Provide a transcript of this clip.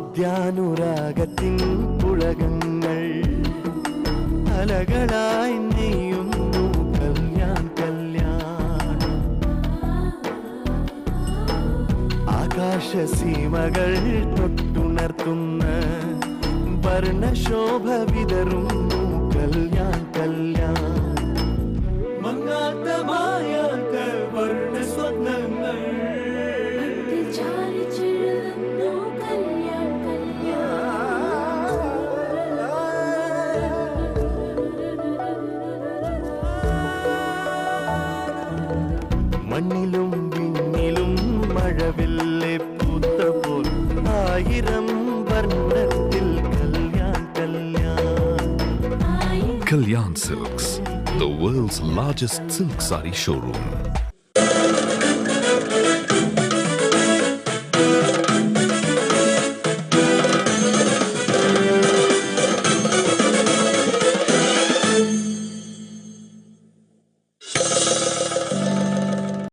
വാദ്യാനുരാഗത്തിൻ പുളകങ്ങൾ അലകളായി നെയ്യുന്നു കല്യാൺ കല്യാൺ. ആകാശസീമകൾ തൊട്ടുണർത്തുന്ന വർണ്ണശോഭ വിതറുന്നു കല്യാൺ കല്യാൺ. മങ്ങാത്ത മായാത്ത വർണ്ണ സ്വപ്നങ്ങൾ മണ്ണിലും വിണ്ണിലും മഴവില്ലെ പൂത്തപ്പോൾ ആയിരം വർണ്ണത്തിൽ Kalyan Kalyan. Kalyan Silks, the world's largest silk saree showroom.